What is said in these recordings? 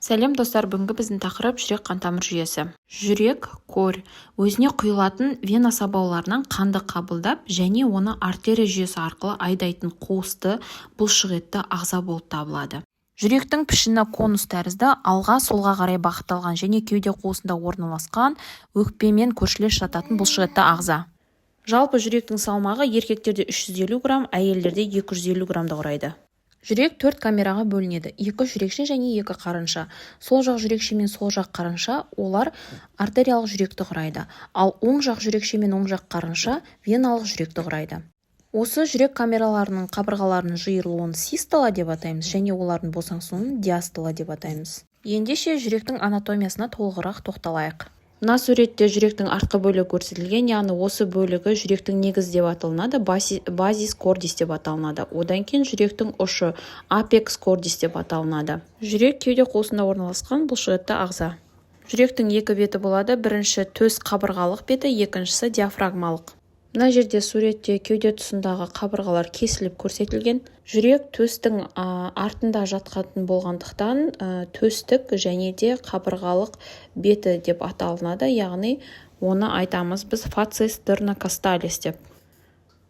Сәлем достар, бүгінгі біздің тақырып жүрек қан-тамыр жүйесі. Жүрек, кор, өзіне құйылатын вена сабауларынан қанды қабылдап және оны артерия жүйесі арқылы айдайтын қуысты, бұлшықетті ағза болып табылады. Жүректің пішіні конус тәрізді, алға солға қарай бағытталған және кеуде қуысында орналасқан, өкпемен көршілес жататын бұлшықетті ағза. Жалпы жүректің салмағы еркектерде 350 грамм, әйелдерде 250 граммды құрайды. Жүрек 4 камераға бөлінеді. 2 жүрекше және 2 қарынша. Сол жақ жүрекше мен сол жақ қарынша олар артериялық жүректі құрайды. Ал оң жақ жүрекше мен оң жақ қарынша веналық жүректі құрайды. Осы жүрек камераларының қабырғаларының жиырылуын систола деп атаймыз және олардың босаңсуын диастола деп атаймыз. Ендеше жүректің анатомиясына толығырақ тоқталайық. Мына суретте жүректің артқы бөлігі көрсетілген, яғни осы бөлігі жүректің негізі деп аталынады, базис кордис деп аталынады. Одан кейін жүректің ұшы апекс кордис деп аталынады. Жүрек кеуде қуысында орналасқан бұлшықетті ағза. Жүректің екі беті болады, бірінші төс қабырғалық беті, екіншісі диафрагмалық. Мына жерде суретте кеуде тұсындағы қабырғалар кесіліп көрсетілген. Жүрек төстің артында жатқатын болғандықтан төстік және де қабырғалық беті деп аталынады, яғни оны айтамыз біз фацис тернокосталис деп.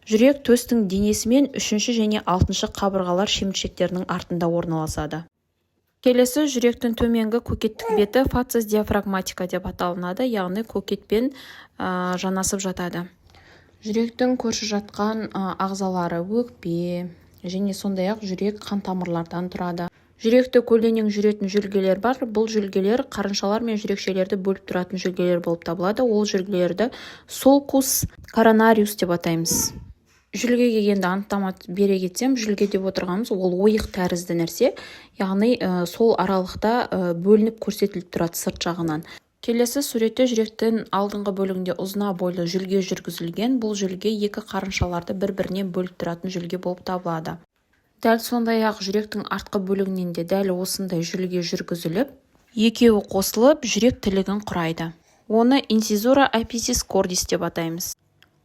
Жүрек төстің денесімен 3-ші және 6-шы қабырғалар шеміршектерінің артында орналасады. Келесі жүректің төменгі көкеттік беті фацис диафрагматика деп аталынады, яғни көкетпен жанасып жатады. Жүректің көрші жатқан ағзалары өкпе және сондай-ақ жүрек қан тамырлардан тұрады. Жүректі көлденең жүретін жүлгелер бар. Бұл жүлгелер қарыншалар мен жүрекшелерді бөліп тұратын жүлгелер болып табылады. Ол жүлгелерді sulcus coronaris деп атаймыз. Жүлгеге енді анықтама бере кетсем, жүлге деп отырғанымыз ол ойық тәрізді нәрсе, яғни сол аралықта бөлініп көрсетіліп тұрады сырт жағынан. Келесі суретте жүректің алдыңғы бөлігінде ұзына бойлы жүлге жүргізілген. Бұл жүлге екі қарыншаларды бір-бірінен бөліп тұратын жүлге болып табылады. Дәл сондай-ақ жүректің артқы бөлігінен де дәл осындай жүлге жүргізіліп, екеуі қосылып жүрек тілігін құрайды. Оны инцизура аписис кордис деп атаймыз.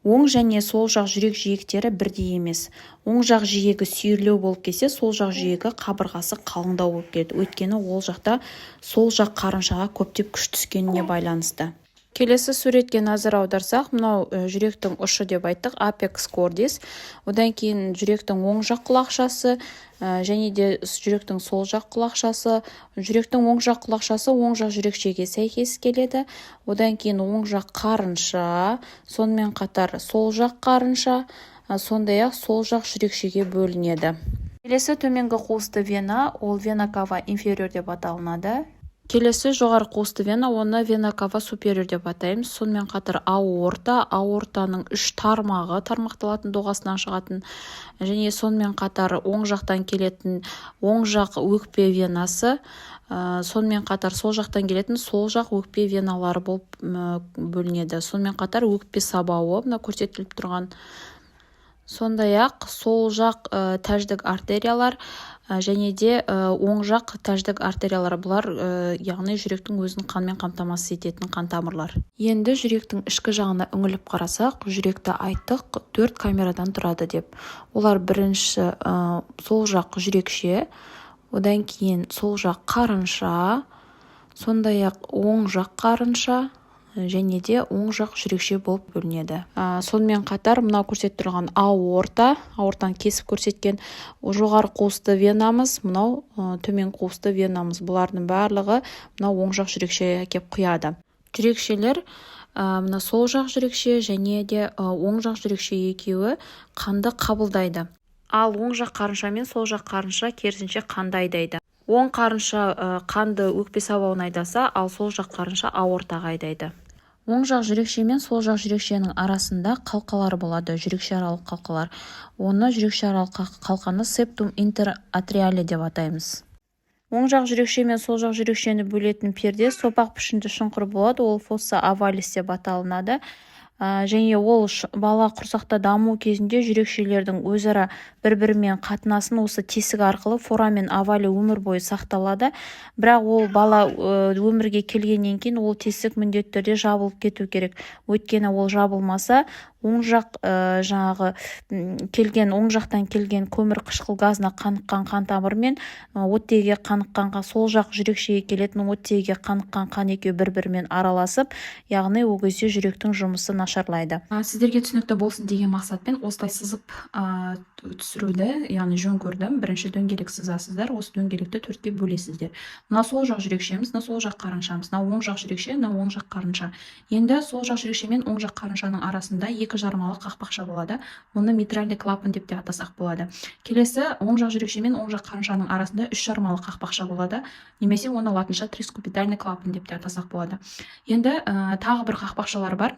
Оң және сол жақ жүрек жиектері бірдей емес. Оң жақ жиегі сүйірлеу болып келсе, сол жақ жиегі қабырғасы қалыңдау болып келеді. Өйткені ол жақта сол жақ қарыншаға көптеп күш түскеніне байланысты. Келесі суретке назар аударсақ, мынау жүректің ұшы деп айттық, апекс кордис. Одан кейін жүректің оң жақ құлақшасы және де жүректің сол жақ құлақшасы. Жүректің оң жақ құлақшасы оң жақ жүрекшеге сәйкес келеді. Одан кейін оң жақ қарынша, сонымен қатар сол жақ қарынша, сондай-ақ сол жақ жүрекшеге бөлінеді. Келесі төменгі қуысты вена, ол вена кава инфериор деп аталынады. Келесі жоғары қуысты вена, оны вена кава супериор деп атаймыз. Сонымен қатар аорта, аортаның 3 тармағы, тармақталатын доғасынан шығатын, және сонымен қатар оң жақтан келетін оң жақ өкпе венасы, сонымен қатар сол жақтан келетін сол жақ өкпе веналары болып бөлінеді. Сонымен қатар өкпе сабауы, мына көрсетіліп тұрған. Сондай-ақ сол жақ тәждік артериялар және де оң жақ тәждік артериялар, бұлар яғни жүректің өзін қанмен қамтамасыз ететін қан тамырлар. Енді жүректің ішкі жағына үңіліп қарасақ, жүректі айттық 4 камерадан тұрады деп. Олар бірінші сол жақ жүрекше, одан кейін сол жақ қарынша, сондай-ақ оң жақ қарынша және де оң жақ жүрекше болып бөлінеді. Сонымен қатар мынау көрсетіп тұрған аорта, аортаны кесіп көрсеткен жоғары қуысты венамыз, мынау төмен қуысты венамыз. Бұлардың барлығы мынау оң жақ жүрекшеге кеп құяды. Жүрекшелер мына сол жақ жүрекше және де оң жақ жүрекше екеуі қанды қабылдайды. Ал оң жақ қарынша мен сол жақ қарынша керісінше қанды айдайды. Оң қарынша қанды өкпе сабауына айдаса, ал сол жақ қарынша аортаға айдайды. Оң жақ жүрекше мен сол жақ жүрекшенің арасында қалқалар болады, жүрекше аралық қалқалар. Оны жүрекше аралық қалқаны септум интератриале деп атаймыз. Оң жақ жүрекше мен сол жақ жүрекшені бөлетін перде сопақ пішінді шұңқыр болады, ол фосса овалис деп аталынады. және ол бала құрсақта даму кезінде жүрекшелердің өзара бір-бірімен қатынасын осы тесік арқылы форамен овалі өмір бойы сақталады. Бірақ ол бала өмірге келгеннен кейін ол тесік міндетті түрде жабылып кету керек. Өйткені ол жабылмаса, оң жақтан келген көмір қышқыл газына қаныққан қан тамыр мен оттегіге қаныққан сол жақ жүрекшеге келетін оттегіге қаныққан қан екеуі бір-бірімен араласып, яғни ол кезде жүректің жұмысы нашарлайды. Сіздерге түсінікті болсын деген мақсатпен осылай сызып түсіруді, яғни жөн көрдім. Бірінші дөңгелек сызасыздар, осы дөңгелекті төртке бөлесіздер. Мына сол жақ жүрекшеміз, мына сол жақ қарыншамыз, мына оң жақ жүрекше, мына оң жақ қарынша. Енді сол жақ жүрекше мен оң жақ қарыншаның арасында екі жармалы қақпақша болады. Оны митральный клапан деп те атасақ болады. Келесі, оң жақ жүрекше мен оң жақ қарыншаның арасында үш жармалы қақпақша болады. Немесе оны латынша трискупитальный клапан деп те атасақ болады. Енді тағы бір қақпақшалар бар.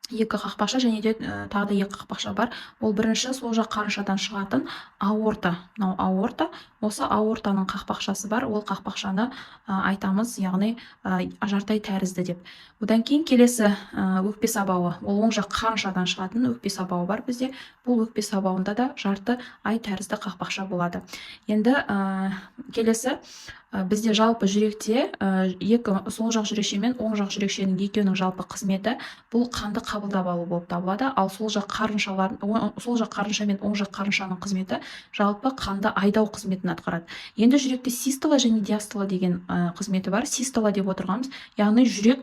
Екі қақпақша және де тағы да екі қақпақша бар. Ол бірінші сол жақ қарыншадан шығатын аорта. Мынау аорта. Осы аортаның қақпақшасы бар. Ол қақпақшаны айтамыз, яғни ажартай тәрізді деп. Одан кейін келесі өкпе сабауы. Ол оң жақ қарыншадан шығатын өкпе сабауы бар бізде. Бұл өкпе сабауында да жарты ай тәрізді қақпақша болады. Енді келесі бізде жалпы жүректе сол жақ жүрекше мен оң жақ жүрекшенің екеуінің жалпы қызметі бұл қанды қабылдап алу болып табылады. Ал сол жақ қарынша мен оң жақ қарыншаның қызметі жалпы қанды айдау қызметін атқарады. Енді жүректе систола және диастола деген қызметі бар. Систола деп отырғанымыз, яғни жүрек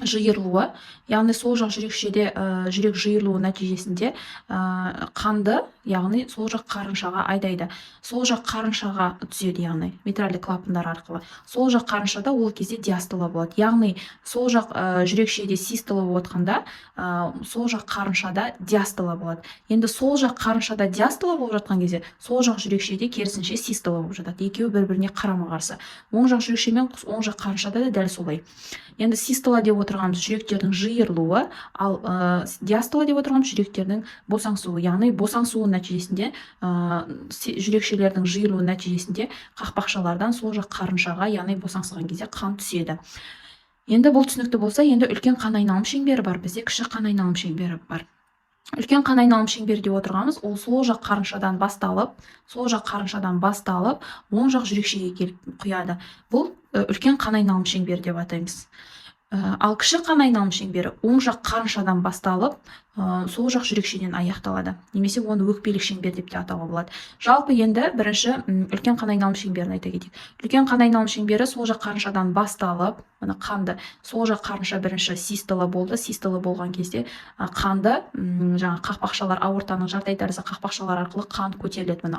жиырылуы, яғни сол жақ жүрекшеде жүрек жиырылуы нәтижесінде қанды, яғни сол жақ қарыншаға айдайды. Сол жақ қарыншаға түседі, яғни митральды клапандар арқылы. Сол жақ қарыншада ол кезде диастола болады. Яғни сол жақ жүрекшеде систола болып отқанда, сол жақ қарыншада диастола болады. Енді сол жақ қарыншада диастола болып жатқан кезде, сол жақ жүрекшеде керісінше систола болып жатады. Екеуі бір-біріне қарама-қарсы. Оң жақ жүрекше мен оң жақ қарыншада да дәл солай. Енді систола деп отырғанымыз жүректердің жиырылуы, ал диастола деп отырғанымыз жүректердің босаңсуы, яғни босаңсуы нәтижесінде жүрекшелердің жиырылуы нәтижесінде қақпақшалардан сол жақ қарыншаға, яғни босаңсыған кезде қан түседі. Енді бұл түсінікті болса, енді үлкен қан айналым шеңбері бар, бізде кіші қан айналым шеңбері бар. Үлкен қан айналым шеңбері деп отырғанымыз, ол сол жақ қарыншадан басталып, оң жақ жүрекшеге келіп құяды. Бұл үлкен қан айналым шеңбері деп атаймыз. Ал кіші қан айналым шеңбері оң жақ қарыншадан басталып, сол жақ жүрекшеден аяқталады. Немесе оны өкпелік шеңбер деп те атауға болады. Жалпы енді бірінші үлкен қан айналым шеңберін айта кетейік. Үлкен қан айналым шеңбері сол жақ қарыншадан басталып, мына қанды сол жақ қарынша бірінші систола болды. Систола болған кезде қанды жаңа қақпақшалар, аортаның жартай тәрізді қақпақшалар арқылы қан көтеріледі. Мына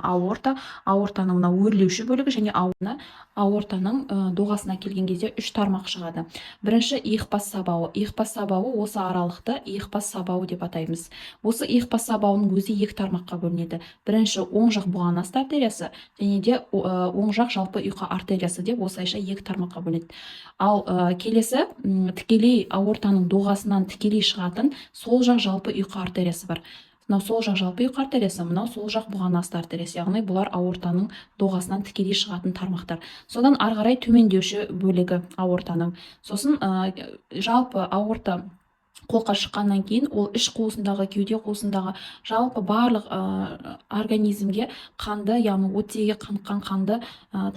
аортаның мына өрлеуші бөлігі және аортаның доғасына келген кезде үш тармақ шығады. Бірінші иықбас сабауы. Иықбас сабауы осы аралықты иықбас сабауы деп атаймыз. Осы иықбас сабауының өзі екі тармаққа бөлінеді. Бірінші оң жақ бұған асты артериясы және де оң жақ жалпы ұйқа артериясы деп осылайша екі тармаққа бөлінеді. Ал келесі тікелей аортаның доғасынан тікелей шығатын сол жақ жалпы ұйқа артериясы бар. Мынау сол жақ жалпы ұйқа артериясы, мынау сол жақ бұған асты артериясы, яғни бұлар аортаның доғасынан тікелей шығатын тармақтар. Содан ары қарай төмендеуші бөлігі аортаның. Сосын жалпы аорта қолқа шыққаннан кейін ол іш қуысындағы, кеуде қуысындағы жалпы барлық организмге қанды, яғни оттегіге қаныққан қанды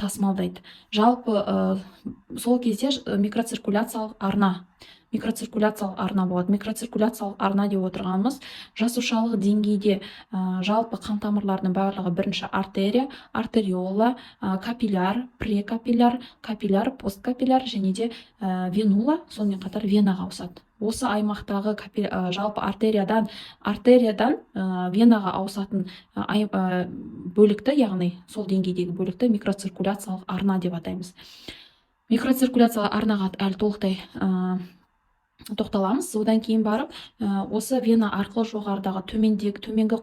тасымалдайды. Жалпы сол кезде микроциркуляциялық арна болады. Микроциркуляциялық арна деп отырғанымыз жасушалық деңгейде жалпы қан тамырларының барлығы бірінші артерия, артериола, капилляр, прекапилляр, капилляр, посткапилляр және де венула, сонымен қатар венаға ауысады. Осы аймақтағы жалпы артериядан венаға ауысатын бөлікті, яғни сол деңгейдегі бөлікті микроциркуляциялық арна деп атаймыз. Микроциркуляциялық арнаға әлі толықтай тоқталамыз. Одан кейін барып, осы вена арқылы жоғарыдағы төменгі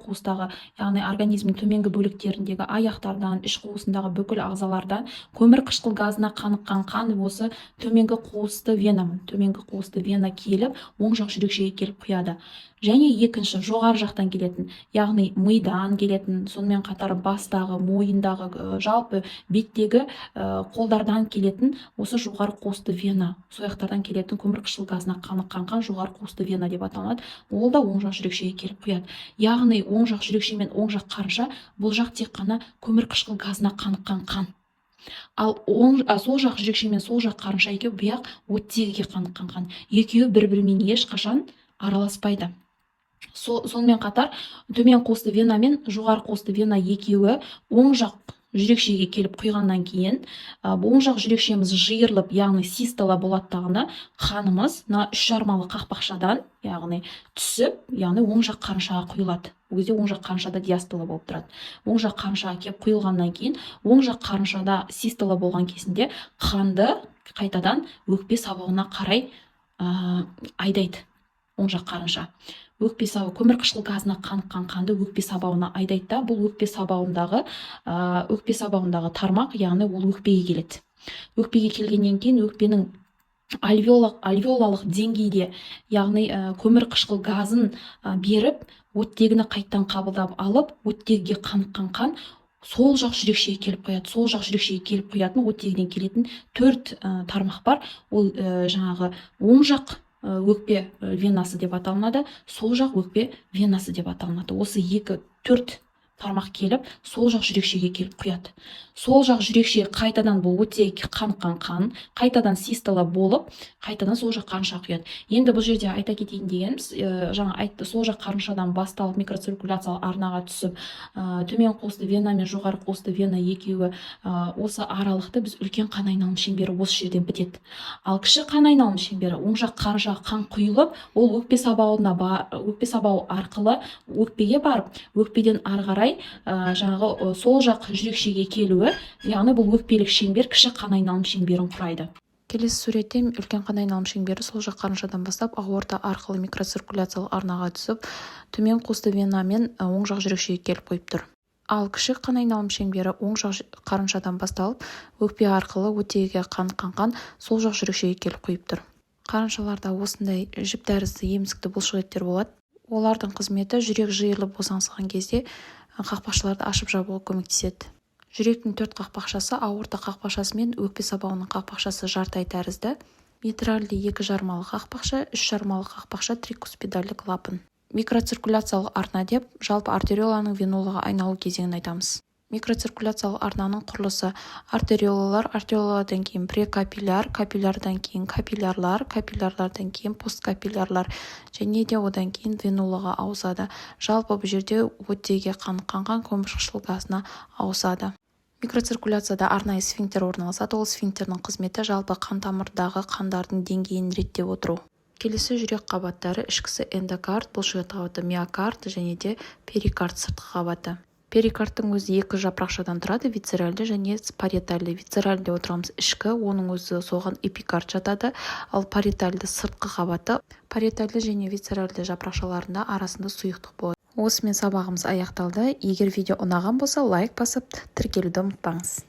қуыстағы, яғни организмнің төменгі бөліктеріндегі аяқтардан, іш қуысындағы бүкіл ағзалардан көмір қышқыл газына қаныққан қан осы төменгі қуысты вена келіп, оң жақ жүрекшеге келіп құяды. Және екінші жоғары жақтан келетін, яғни мидан келетін, сонымен қатар бастағы, мойындағы, жалпы беттегі қолдардан келетін осы жоғары қуысты вена, сояқтардан келетін көмірқышқыл газына қаныққан жоғары қуысты вена деп аталады. Ол да оң жақ жүрекшеге келіп құяды. Яғни оң жақ жүрекше мен оң жақ қарынша, бұл жақ тек қана көмірқышқыл газына қаныққан қан. Ал сол жақ жүрекше мен сол жақ қарынша екеуі бұяқ оттегіге қаныққан қан. Екеуі бір-бірімен ешқашан араласпайды. Сонымен қатар төмен қуысты вена мен жоғары қуысты вена екеуі оң жақ жүрекшеге келіп құйғаннан кейін оң жақ жүрекшеміз жиырылып, яғни систола болаттағында қанымыз үш жармалы қақпақшадан, яғни түсіп, яғни оң жақ қарыншаға құйылады. Ол кезде оң жақ қарыншада диастола болып тұрады. Оң жақ қарыншаға келіп құйылғаннан кейін, оң жақ қарыншада систола болған кезінде қанды қайтадан өкпе сабауына қарай айдайды. Оң жақ қарынша өкпе сабауы көмірқышқыл газына қаныққан қанды өкпе сабауына айдайды да, бұл өкпе сабауындағы тармақ, яғни ол өкпеге келеді. Өкпеге келгеннен кейін өкпенің альвеолалық деңгейде, яғни көмірқышқыл газын беріп, оттегіні қайттан қабылдап алып, оттегіге қаныққан қан сол жақ жүрекшеге келіп қояды. Сол жақ жүрекшеге келіп қоятын оттегіден келетін 4 тармақ бар. Ол жаңағы оң жақ өкпе венасы деп аталынады, сол жақ өкпе венасы деп аталынады. Осы 2-4 тармақ келіп, сол жақ жүрекшеге келіп құяды. Сол жақ жүрекшеге қайтадан бұл оттегіге қаныққан қан, қайтадан систола болып, қайтадан сол жақ қарынша құяды. Енді бұл жерде айта кетейін дегеніміз, жаңа айтты, сол жақ қарыншадан басталып микроциркуляциялық арнаға түсіп, төмен қуысты вена мен жоғары қуысты вена екеуі осы аралықты біз үлкен қан айналым шеңбері осы жерден бітеді. Ал кіші қан айналым шеңбері оң жақ қарыншаға қан құйылып, ол өкпе сабауы арқылы өкпеге барып, өкпеден ары қарай жаңағы сол жақ жүрекшеге келуі, яғни бұл өкпелік шеңбер кіші қан айналым шеңберін құрайды. Келесі суретте үлкен қан айналым шеңбері сол жақ қарыншадан бастап аорта арқылы микроциркуляциялық арнаға түсіп, төмен қуысты вена мен оң жақ жүрекшеге келіп қойып тұр. Ал кіші қан айналым шеңбері оң жақ қарыншадан басталып, өкпе арқылы оттегіге қаныққан қан сол жақ жүрекшеге келіп қойып тұр. Қарыншаларда осындай жіп тәрізді емістікті бұлшықеттер болады. Олардың қызметі жүрек жиырылып босаңсыған кезде қақпақшаларды ашып жабуға көмектеседі. Жүректің 4 қақпақшасы, аорта қақпақшасы мен өкпе сабауының қақпақшасы жартай тәрізді. Митральды 2 жармалы қақпақша, 3 жармалы қақпақша, трикуспидальды клапан. Микроциркуляциялық арна деп жалпы артериоланың венулаға айналу кезеңін айтамыз. Микроциркуляциялық арнаның құрылысы: артериолалар, артериолалардан кейін прекапилляр, капиллярдан кейін капиллярлар, капиллялардан кейін посткапиллярлар және де одан кейін венулаға ауысады. Жалпы бұл жерде оттегіге қаныққан қан көмірқышқыл газына ауысады. Микроциркуляцияда арнайы сфинктер орналасады. Ол сфинктердің қызметі жалпы қан тамырдағы қандардың деңгейін реттеп отыру. Келесі жүрек қабаттары: ішкісі эндокард, бұлшықет қабаты миокард және де перикард сыртқы қабаты. Перикардтың өзі 2 жапырақшадан тұрады: висцеральды және париетальды. Висцеральды отырғанымыз ішкі, оның өзі соған эпикард жатады. Ал париетальды сыртқы қабаты. Париетальды және висцеральды жапырақшаларында арасында сұйықтық болады. Осымен сабағымыз аяқталды. Егер видео ұнаған болса, лайк басып, тіркелуді ұмытпаңыз.